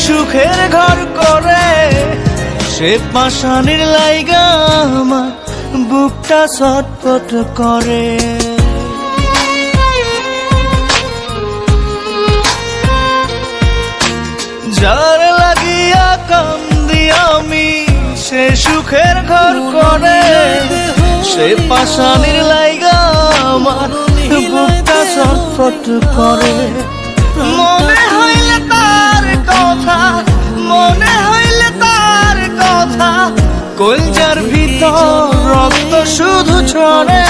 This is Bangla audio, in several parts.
সুখের ঘর করে, সে পাশানির লাইগা আমার বুকটা ছটফট করে। যার লাগিয়া কান্দি আমি, সে সুখের ঘর করে, সে পাশানির লাইগা আমার বুকটা ছটফট করে। মনে হইলে তার কথা, মনে হইলে তার কথা, কলজার ভিতর রক্ত শুধু ঝরে,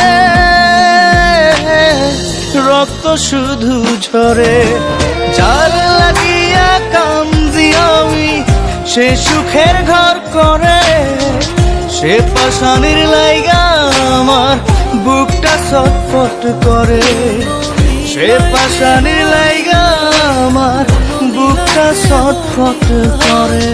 রক্ত শুধু ঝরে। যার লাগিয়া কান্দি আমি, সে সুখের ঘর করে, সে পাশানির লাইগা আমার বুকটা ছটফট করে, সে পাশানির লাইগা আমার বুকটা ছটফট করে।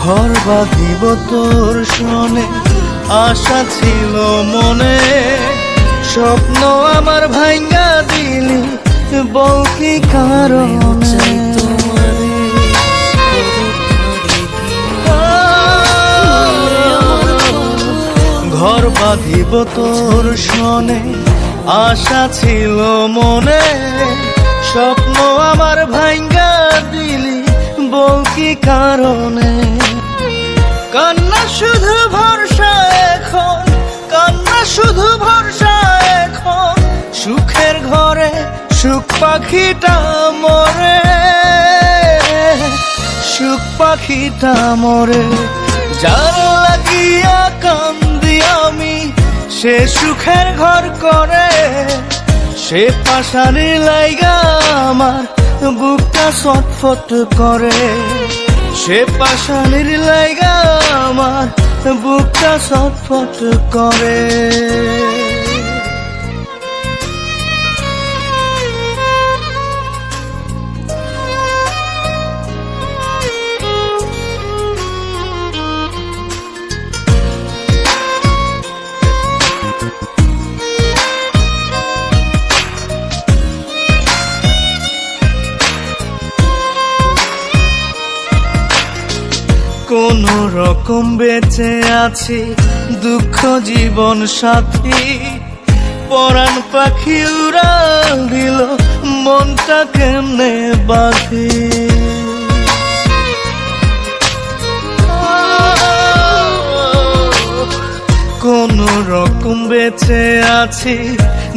ঘর বাঁধিব তোর শোনে, আশা ছিল মনে, স্বপ্ন আমার ভাঙ্গা দিলি বল কি কারণে। ঘর বাঁধিব তোর শোনে, আশা ছিল মনে, স্বপ্ন আমার ভাঙ্গা দিলি বল কি কারণে। কান্না শুধু ভরসা এখন, কান্না শুধু ভরসা এখন, সুখের ঘরে সুখ পাখিটা মরে, সুখ পাখিটা মরে। যার লাগিয়া কান্দি আমি, সে সুখের ঘর করে, সে পাশানির লাইগা আমার বুকটা ছটফট করে, সে পাশানির লাইগা আমার বুকটা ছটফট করে। কোন রকম বেঁচে আছি, দুঃখ জীবন সাথী, পরাণ পাখি উড়াল দিল মনটা কেমনে বাঁধি। কোন রকম বেঁচে আছি,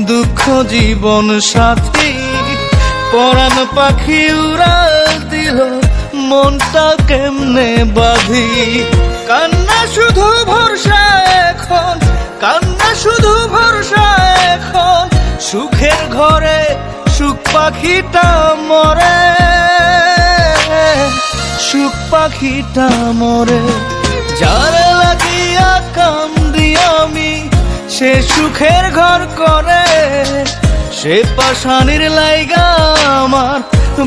দুঃখ জীবন সাথী, পরাণ পাখি উড়াল দিল মনটা কেমনে বাঁধি। কান্না শুধু ভরসা এখন, কান্না শুধু ভরসা এখন, সুখের ঘরে সুখ পাখিটা মরে, সুখ পাখিটা মরে। যার লাগিয়া কান্দি আমি, সে সুখের ঘর করে, সে পাশানির লাইগা আমার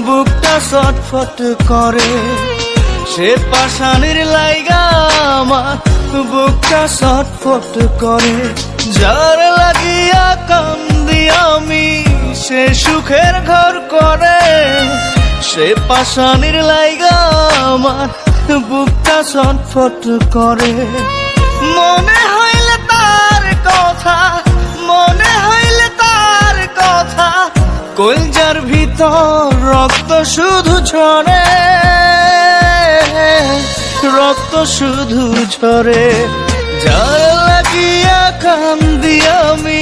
বুকটা ছটফট করে, সে পাশানির লাইগা আমার বুকটা ছটফট করে। যার লাগিয়া কান্দি আমি, সে সুখের ঘর করে, সে পাশানির লাইগা আমার বুকটা ছটফট করে। মনে হইলে তার কথা, মনে হইলে তার কথা, কলজার ভিতর রক্ত শুধু ঝরে, রক্ত শুধু ঝরে। যার লাগিয়া কান্দি আমি,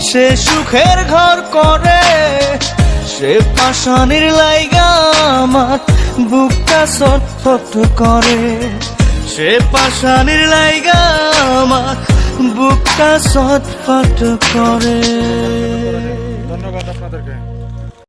সে সুখের ঘর করে, সে পাশানির লাইগা আমার বুকটা ছটফট করে, সে পাশানির লাইগা আমার বুকটা ছটফট করে। ধন্যবাদ আপনাদেরকে।